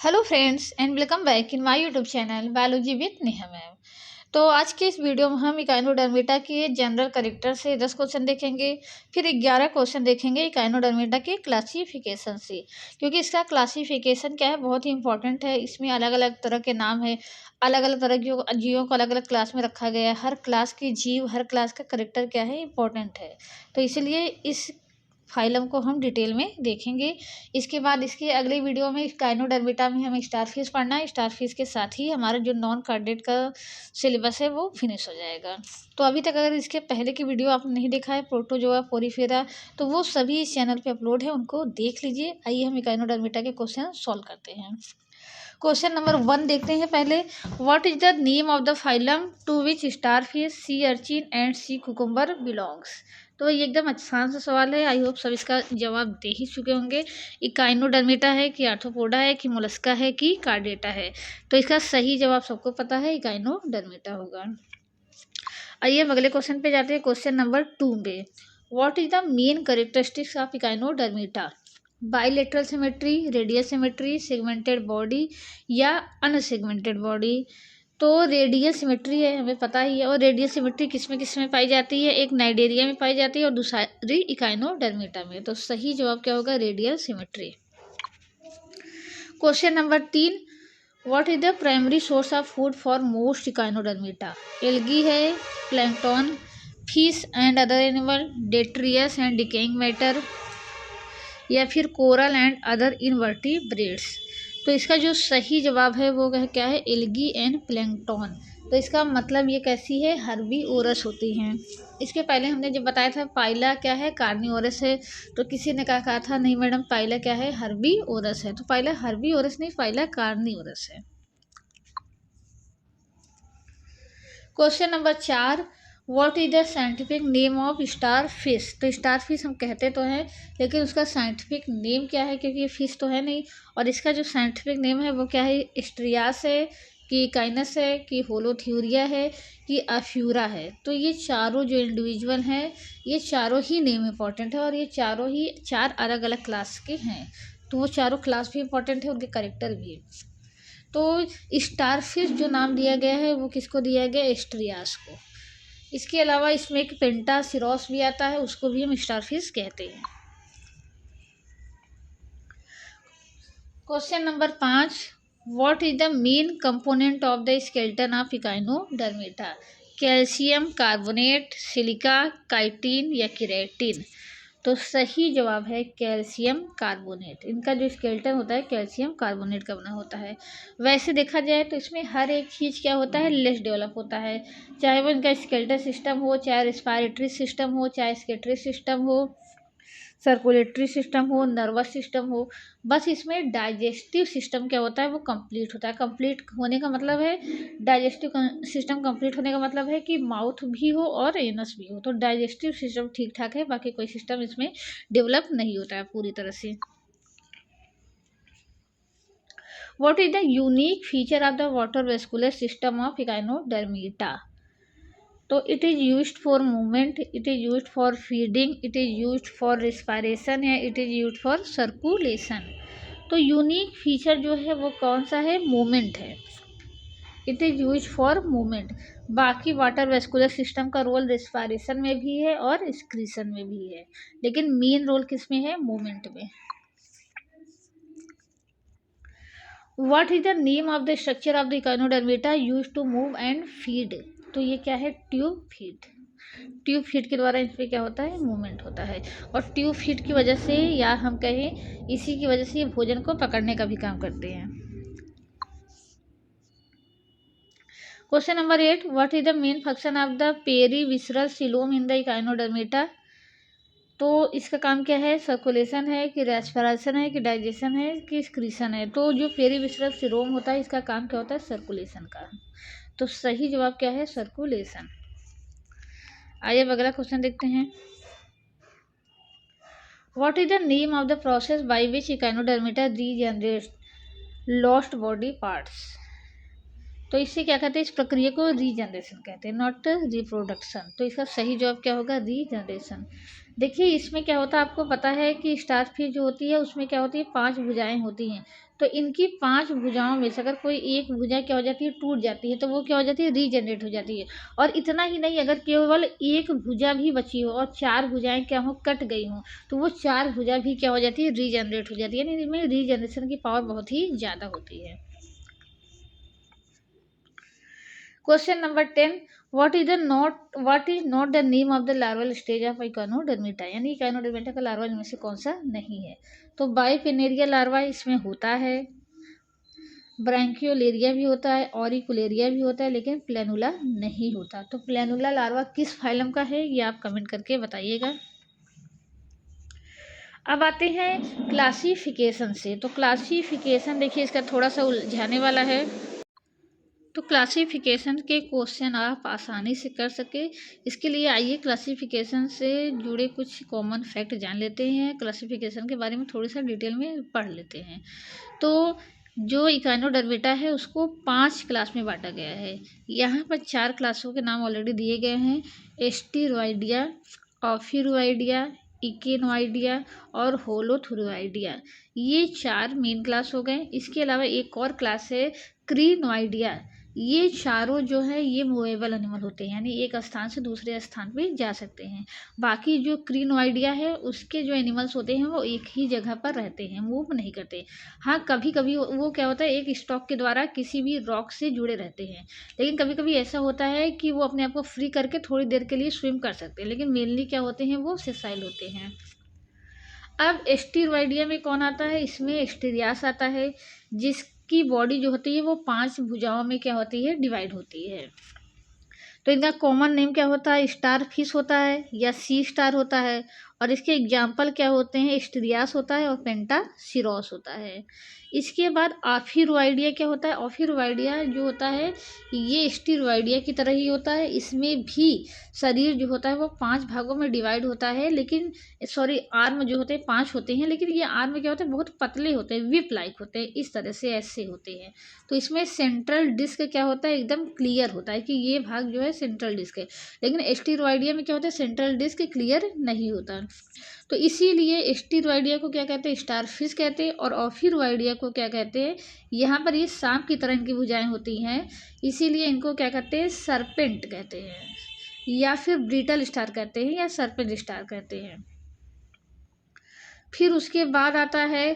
Hello friends and welcome back in my YouTube channel biology with Neha ma'am. तो आज के इस वीडियो में हम इकाइनोडर्मिटा के जनरल कैरेक्टर से 10 क्वेश्चन देखेंगे। फिर 11 क्वेश्चन देखेंगे इकाइनोडर्मिटा के क्लासिफिकेशन से, क्योंकि इसका क्लासिफिकेशन क्या है बहुत ही इंपॉर्टेंट है। इसमें अलग अलग तरह के नाम है, अलग अलग तरह की जीवों को अलग अलग क्लास में रखा गया है। हर क्लास की जीव, हर क्लास का कैरेक्टर क्या है इंपॉर्टेंट है। तो इसलिए इस फाइलम को हम डिटेल में देखेंगे। इसके बाद इसके अगले वीडियो में काइनोडर्मिटा में हमें स्टारफिश पढ़ना है। स्टारफिश के साथ ही हमारा जो नॉन कार्डेट का सिलेबस है वो फिनिश हो जाएगा। तो अभी तक अगर इसके पहले की वीडियो आपने नहीं देखा है, प्रोटोजोआ, पोरीफेरा, तो वो सभी इस चैनल पे अपलोड है, उनको देख लीजिए। आइए हम काइनोडर्मिटा के क्वेश्चन सॉल्व करते हैं। क्वेश्चन नंबर 1 देखते हैं पहले। What is the name of the phylum to which starfish, sea urchin and sea cucumber belongs. तो ये एकदम आसान सा सवाल है। आई होप सब इसका जवाब दे ही चुके होंगे। इकाइनोडर्मिटा है कि आर्थ्रोपोडा है कि मोलस्का है कि कार्डेटा है। तो इसका सही जवाब सबको पता है, इकाइनोडर्मिटा होगा। आइए हम अगले क्वेश्चन पे जाते हैं। क्वेश्चन नंबर 2 पे, what is the main characteristics of echinodermata. Bilateral symmetry, radial symmetry, segmented body या अनसेगमेंटेड बॉडी। तो रेडियल सिमेट्री है, हमें पता ही है। और रेडियल सिमेट्री किस में पाई जाती है? एक नाइडेरिया में पाई जाती है और दूसरी इकाइनोडर्मिटा में। तो सही जवाब क्या होगा? Radial symmetry. Question number 3, what is the primary source of food for most echinodermata. Algae है, plankton, fish and other animal, detritus and decaying matter, या फिर कोरल एंड अदर इनवर्टिब्रेट्स। तो इसका जो सही जवाब है वो क्या है? Algae and plankton. तो इसका मतलब ये कैसी है? हर्बीवोरस होती हैं। इसके पहले हमने जब बताया था पाइला क्या है? कार्निवोरस है। तो किसी ने कहा था नहीं मैडम पाइला क्या है? हर्बीवोरस है। तो पाइला हर्बीवोरस नहीं, पाइला कार्निवोरस है। Question number 4, what is the scientific name of star fish. तो स्टार फिश हम कहते तो हैं, लेकिन उसका साइंटिफिक नेम क्या है? क्योंकि ये फिश तो है नहीं। और इसका जो साइंटिफिक नेम है वो क्या है? स्ट्रियास है कि काइनस है कि होलोथ्यूरिया है कि अफ्यूरा है। तो ये चारों जो इंडिविजुअल हैं, ये चारों ही नेम इंपॉर्टेंट है और ये चारों ही 4 अलग अलग क्लास के हैं। तो वो चारों क्लास भी इंपॉर्टेंट है, उनके करेक्टर भी। तो स्टारफिश जो नाम दिया गया है वो किसको दिया गया? एस्ट्रियास को। इसके अलावा इसमें एक पेंटासिरोस भी आता है, उसको भी हम स्टारफिश कहते हैं। Question number 5, what is the main component of the skeleton of echinodermata. Calcium carbonate, silica, chitin या केराटिन। तो सही जवाब है कैल्शियम कार्बोनेट। इनका जो स्केलेटन होता है कैल्शियम कार्बोनेट का बना होता है। वैसे देखा जाए तो इसमें हर एक चीज़ क्या होता है? लेस डेवलप होता है। चाहे वो इनका स्केलेटल सिस्टम हो, चाहे रेस्पिरेटरी सिस्टम हो, चाहे स्केटरी सिस्टम हो, सर्कुलेटरी सिस्टम हो, नर्वस सिस्टम हो। बस इसमें डाइजेस्टिव सिस्टम क्या होता है? वो कंप्लीट होता है। कंप्लीट होने का मतलब है, डाइजेस्टिव सिस्टम कंप्लीट होने का मतलब है कि माउथ भी हो और एनस भी हो। तो डाइजेस्टिव सिस्टम ठीक ठाक है, बाकी कोई सिस्टम इसमें डेवलप नहीं होता है पूरी तरह से। What is the unique feature of the water vascular system of echinodermata. तो it is used for movement, it is used for feeding, it is used for respiration या it is used for circulation. तो unique feature जो है वो कौन सा है? Movement है। It is use for movement. बाकी वाटर वेस्कुलर सिस्टम का रोल रिस्पायरेशन में भी है और एक्सक्रीशन में भी है, लेकिन मेन रोल किस में है? मूवमेंट में। What is the name of the structure of the echinodermata use to move and feed. तो ये क्या है? Tube feed. ट्यूब फीड के द्वारा इस पर क्या होता है? मूवमेंट होता है। और ट्यूब फीड की वजह से, या हम कहें इसी की वजह से, ये भोजन को पकड़ने का भी काम करते हैं। Question number 8, what is the main function of the perivisceral coelom in the echinodermata. तो इसका काम क्या है? सर्कुलेशन है कि रेस्पिरेशन है कि डाइजेशन है कि एक्सक्रीशन है। तो जो पेरीविसरल सिलोम होता है इसका काम क्या होता है? सर्कुलेशन का। तो सही जवाब क्या है? सर्कुलेशन। आइए अब अगला क्वेश्चन देखते हैं। What is the name of the process by which echinodermata regenerates lost body parts. तो इससे क्या कहते हैं? इस प्रक्रिया को रीजनरेशन कहते हैं, नॉट रिप्रोडक्शन। तो इसका सही जवाब क्या होगा? रीजनरेशन। देखिए इसमें क्या होता है, आपको पता है कि स्टारफिश जो होती है उसमें क्या होती है? 5 भुजाएं होती हैं। तो तो इनकी 5 भुजाओं में से अगर कोई एक भुजा क्या हो जाती है, टूट जाती है, तो वो क्या हो जाती है, रीजनरेट हो जाती है। और इतना ही नहीं, अगर केवल एक भुजा भी बची हो और 4 भुजाएं क्या हो, कट गई हों, तो वो 4 भुजा भी क्या हो जाती है, रीजनरेट हो जाती है। यानी इनमें रीजनरेशन की पावर बहुत ही ज़्यादा होती है। Question number 10, what is not the name of the larval stage of echinodermata, यानी इकाइनोडर्मिटा का लार्वा इनमें से कौन सा नहीं है। तो बाइफिनेरिया लार्वा इसमें होता है, ब्रांकियोलेरिया भी होता है, ऑरिकुलेरिया भी होता है, लेकिन प्लेनुला नहीं होता। तो प्लेनुला लार्वा किस फाइलम का है, ये आप कमेंट करके बताइएगा। अब आते हैं क्लासिफिकेशन से। तो क्लासिफिकेशन देखिए इसका थोड़ा सा उलझाने वाला है। तो क्लासिफिकेशन के क्वेश्चन आप आसानी से कर सके, इसके लिए आइए क्लासिफिकेशन से जुड़े कुछ कॉमन फैक्ट जान लेते हैं। क्लासिफिकेशन के बारे में थोड़ी सा डिटेल में पढ़ लेते हैं। तो जो इकाइनोडर्मिटा है उसको 5 क्लास में बांटा गया है। यहाँ पर 4 क्लासों के नाम ऑलरेडी दिए गए हैं, एस्टिरॉइडिया, ऑफिरॉइडिया, इकेनोइडिया और होलोथुरोइडिया। ये 4 मेन क्लास हो गए। इसके अलावा एक और क्लास है क्रीनोइडिया। ये चारों जो है ये मूवेबल एनिमल होते हैं, यानी एक स्थान से दूसरे स्थान पे जा सकते हैं। बाकी जो क्रीनोइडिया है उसके जो एनिमल्स होते हैं वो एक ही जगह पर रहते हैं, मूव नहीं करते। हाँ, कभी कभी वो क्या होता है, एक स्टॉक के द्वारा किसी भी रॉक से जुड़े रहते हैं, लेकिन कभी कभी ऐसा होता है कि वो अपने आप को फ्री करके थोड़ी देर के लिए स्विम कर सकते हैं, लेकिन मेनली क्या होते हैं, वो सेसाइल होते हैं। अब एस्टिरॉइडिया में कौन आता है, इसमें एस्टेरियास आता है, जिसकी बॉडी जो होती है वो 5 भुजाओं में क्या होती है, डिवाइड होती है। तो इनका कॉमन नेम क्या होता है, स्टार फिश होता है या सी स्टार होता है। और इसके एग्जाम्पल क्या होते हैं, एस्टेरियास होता है और पेंटासिरॉस होता है। इसके बाद ऑफिरॉइडिया क्या होता है, ऑफिरॉइडिया जो होता है ये स्टीरॉइडिया की तरह ही होता है। इसमें भी शरीर जो होता है वो 5 भागों में डिवाइड होता है, लेकिन सॉरी आर्म जो होते हैं 5 होते हैं, लेकिन ये आर्म क्या होते हैं, बहुत पतले होते हैं, विप लाइक होते हैं, इस तरह से ऐसे होते हैं। तो इसमें सेंट्रल डिस्क क्या होता है, एकदम क्लियर होता है कि ये भाग जो है सेंट्रल डिस्क है। लेकिन एस्टिरॉइडिया में क्या होता है, सेंट्रल डिस्क क्लियर नहीं होता। तो इसीलिए एस्टिरॉइडिया को क्या कहते हैं, स्टारफिश कहते हैं। और ऑफिरॉइडिया को क्या कहते हैं, यहाँ पर ये सांप की तरह इनकी भुजाएं होती हैं, इसीलिए इनको क्या कहते हैं, सरपेंट कहते हैं, या फिर ब्रिटल स्टार कहते हैं, या सरपेंट स्टार कहते हैं। फिर उसके बाद आता है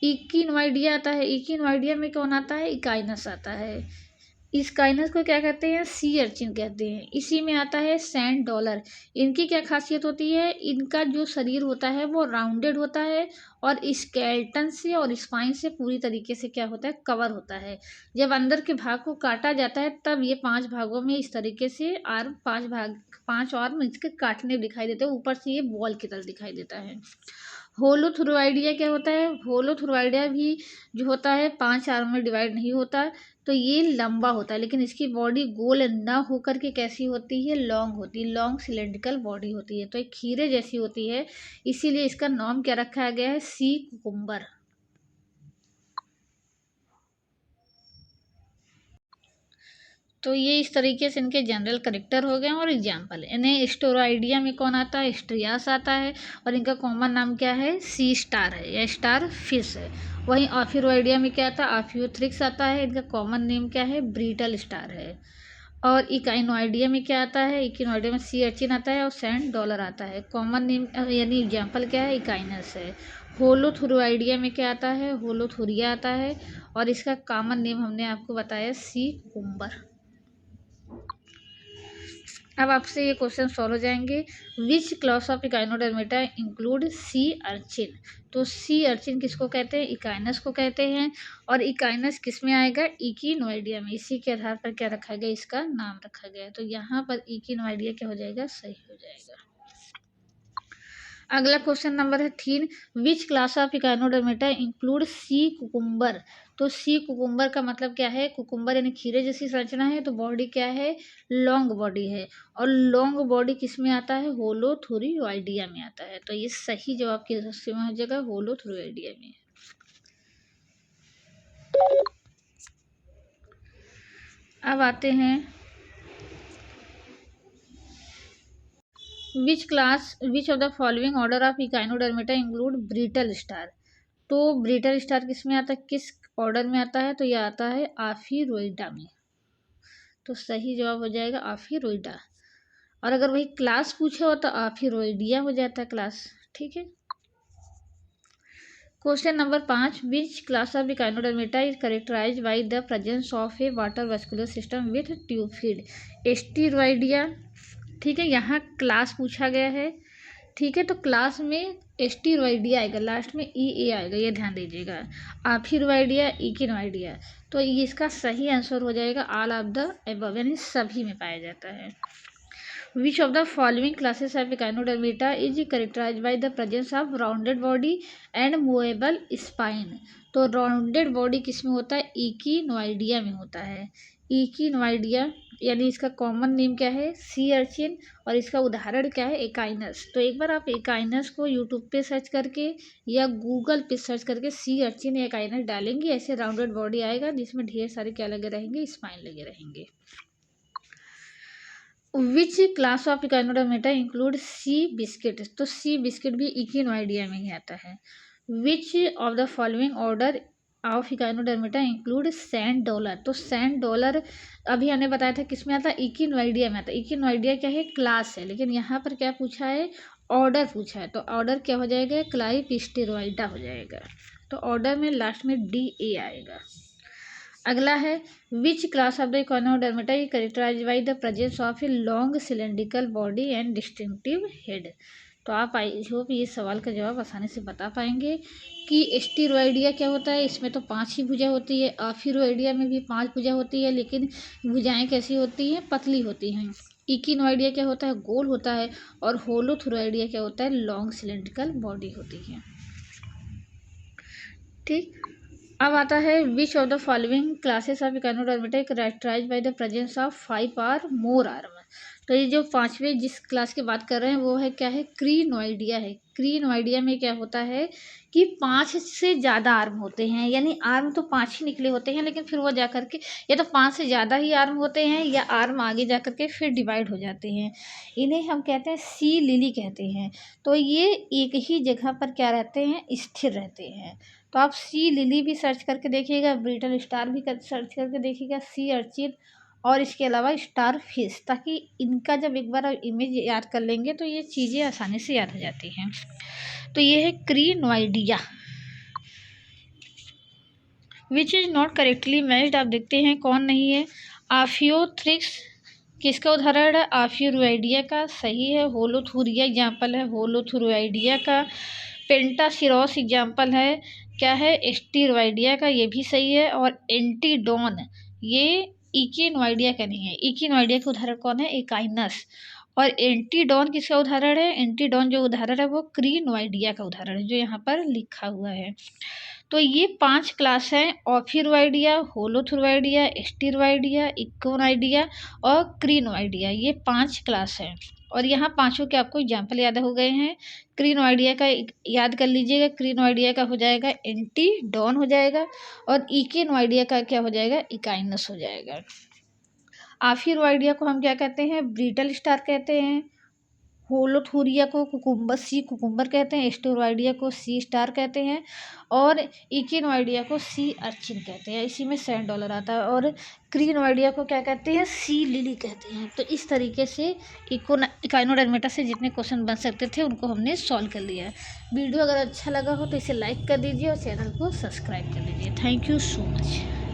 इकिनोइडिया आता है। इकिनोइडिया में कौन आता है, इकाइनस आता है। इस काइनस को क्या कहते हैं, सी अर्चिन कहते हैं। इसी में आता है सैंड डॉलर। इनकी क्या खासियत होती है, इनका जो शरीर होता है वो राउंडेड होता है और स्केलेटन से और स्पाइन से पूरी तरीके से क्या होता है, कवर होता है। जब अंदर के भाग को काटा जाता है तब ये 5 भागों में इस तरीके से आर्म 5 आर्म इसके काटने दिखाई देते हैं, ऊपर से ये बॉल की तरह दिखाई देता है। होलोथुरोइडिया क्या होता है, होलोथुरोइडिया भी जो होता है 5 आर्म में डिवाइड नहीं होता। तो ये लंबा होता है, लेकिन इसकी बॉडी गोल न होकर के कैसी होती है, लॉन्ग होती है, लॉन्ग सिलेंड्रिकल बॉडी होती है। तो एक खीरे जैसी होती है, इसीलिए इसका नाम क्या रखा गया है, सी कुकुम्बर। तो ये इस तरीके से इनके जनरल करेक्टर हो गए और एग्जाम्पल। इन्हें स्टोराइडिया में कौन आता है, स्ट्रियास आता है, और इनका कॉमन नाम क्या है, सी स्टार है या स्टार फिश है। वहीं ऑफिरॉइडिया में क्या आता है, ऑफियोथ्रिक्स आता है, इनका कॉमन नेम क्या है, ब्रीटल स्टार है। और इकाइनोइडिया में क्या आता है, इकिनोइडिया में सी अर्चिन आता है और सैंड डॉलर आता है। कॉमन नेम यानी एग्जाम्पल क्या है, इकाइनस है। होलोथुरोइडिया में क्या आता है, होलोथुरिया आता है, और इसका कॉमन नेम हमने आपको बताया सी कुकुम्बर। अब आपसे ये क्वेश्चन सॉल्व हो जाएंगे, विच class of echinodermata include sea urchin. तो सी अर्चिन किसको कहते हैं, इकाइनस को कहते हैं। और इकाइनस किस में आएगा, इकिनोइडिया में। इसी के आधार पर क्या रखा गया, इसका नाम रखा गया। तो यहाँ पर इकिनोइडिया क्या हो जाएगा, सही हो जाएगा। अगला क्वेश्चन नंबर है 3, विच class of echinodermata include sea cucumber. तो सी कुकुम्बर का मतलब क्या है, कुकुम्बर यानी खीरे जैसी संरचना है, तो बॉडी क्या है, लॉन्ग बॉडी है। और लॉन्ग बॉडी किस में आता है, होलोथुरोइडिया में आता है। तो ये सही जवाब की हो जाएगा, होलोथुरोइडिया में। अब आते हैं विच of the following order of echinodermata include brittle star. तो ब्रिटल स्टार किस में आता है, किस ऑर्डर में आता है तो यह आता है आफिरोइडा में। तो सही जवाब हो जाएगा आफिरोइडा। और अगर वही क्लास पूछे हो तो आफिरोइडिया हो जाता है क्लास। ठीक है। Question number 5, which class of echinodermata is characterize by the presence of a water vascular system with tube feed? Asteroidea. ठीक है, यहाँ क्लास पूछा गया है। ठीक है, तो क्लास में एस्टीरॉयडिया आएगा, लास्ट में ई ए आएगा, ये ध्यान दीजिएगा। आफिरॉयडिया, इकिनॉयडिया। तो ये इसका सही आंसर हो जाएगा ऑल ऑफ द अबव, यानी सभी में पाया जाता है। Which of the following classes of Echinodermata is characterized by the presence of rounded body and movable spine? तो राउंडेड बॉडी किस में होता है? इकिनोइडिया में होता है। इकिनोइडिया यानी इसका कॉमन नेम क्या है? Sea urchin. और इसका उदाहरण क्या है? एकाइनस। तो एक बार आप एकाइनस को यूट्यूब पे सर्च करके या गूगल पे सर्च करके सी अर्चिन या एकाइनस डालेंगे, ऐसे राउंडेड बॉडी आएगा जिसमें ढेर सारे क्या लगे रहेंगे? स्पाइन लगे रहेंगे। Which class of echinodermata include sea biscuit? तो सी बिस्किट भी इकिनोइडिया में ही आता है। Which of the following order of echinodermata include sand dollar? तो सैंड डॉलर अभी हमने बताया था किस में आता है? इकिनोइडिया में आता है। इकिनोइडिया क्या है? क्लास है, लेकिन यहाँ पर क्या पूछा है? ऑर्डर पूछा है। तो ऑर्डर क्या हो जाएगा? क्लाइपिस्टेरॉइडा हो जाएगा। तो ऑर्डर में लास्ट में डी ए आएगा। अगला है which class of the echinodermata is characterize by the presence of a long cylindrical body and distinctive head? तो आप आई होप ये सवाल का जवाब आसानी से बता पाएंगे कि एस्टीरॉयडिया क्या होता है। इसमें तो 5 ही भुजा होती है। आफिरोइडिया में भी 5 भुजा होती है, लेकिन भुजाएं कैसी होती हैं? पतली होती हैं। इकिनोइडिया क्या होता है? गोल होता है। और होलोथुरोइडिया क्या होता है? लॉन्ग सिलेंड्रिकल बॉडी होती है। ठीक, अब आता है which of the following classes of echinodermata characterized by the presence of 5 और मोर आर्म? तो ये जो 5वें जिस क्लास की बात कर रहे हैं वो है क्या है? क्रीनोइडिया है। क्रीनोइडिया में क्या होता है कि 5 से ज़्यादा आर्म होते हैं, यानी आर्म तो 5 ही निकले होते हैं, लेकिन फिर वो जा कर के या तो 5 से ज़्यादा ही आर्म होते हैं या आर्म आगे जा कर के फिर डिवाइड हो जाते हैं। इन्हें हम कहते हैं सी लिली कहते हैं। तो ये एक ही जगह पर क्या रहते हैं? स्थिर रहते हैं। तो आप सी लिली भी सर्च करके देखिएगा, ब्रिटल स्टार भी सर्च करके देखिएगा, सी अर्चिन और इसके अलावा स्टार फिश, ताकि इनका जब एक बार आप इमेज याद कर लेंगे तो ये चीज़ें आसानी से याद हो जाती हैं। तो ये है crinoidea. Which is not correctly matched? आप देखते हैं कौन नहीं है। आफियोथ्रिक्स किसका उदाहरण है? आफियोरोइडिया का, सही है। होलोथुरिया एग्जाम्पल है होलोथुरोइडिया का। पेंटासिरोस एग्जाम्पल है क्या है? एस्टीरॉयडिया का, ये भी सही है। और एंटीडोन ये इकिनोइडिया का नहीं है। इकिनोइडिया का उदाहरण कौन है? एकाइनस। और एंटीडोन किसका उदाहरण है? एंटीडोन जो उदाहरण है वो क्रीनोइडिया का उदाहरण है, जो यहाँ पर लिखा हुआ है। तो ये 5 क्लास हैं: ऑफिरोइडिया, होलोथुरोइडिया, एस्टीरॉयडिया, इकोनोइडिया और क्रीनोइडिया। ये 5 क्लास हैं और यहाँ पांचों के आपको एग्जाम्पल याद हो गए हैं। क्रीनोइडिया का याद कर लीजिएगा। क्रीनोइडिया का हो जाएगा एंटीडोन हो जाएगा, और इकिनोइडिया का क्या हो जाएगा? इकाइनस हो जाएगा। आफिरोइडिया को हम क्या कहते हैं? ब्रिटल स्टार कहते हैं। होलोथुरिया को कुकुम्बर, सी कुकुम्बर कहते हैं। एस्टेरॉयडिया को सी स्टार कहते हैं। और इकिनोइडिया को सी अर्चिन कहते हैं। इसी में सैंड डॉलर आता है। और क्रीनोइडिया को क्या कहते हैं? सी लिली कहते हैं। तो इस तरीके से इकाइनोडर्मेटा से जितने क्वेश्चन बन सकते थे उनको हमने सॉल्व कर लिया। वीडियो अगर अच्छा लगा हो तो इसे लाइक कर दीजिए और चैनल को सब्सक्राइब कर लीजिए। Thank you so much.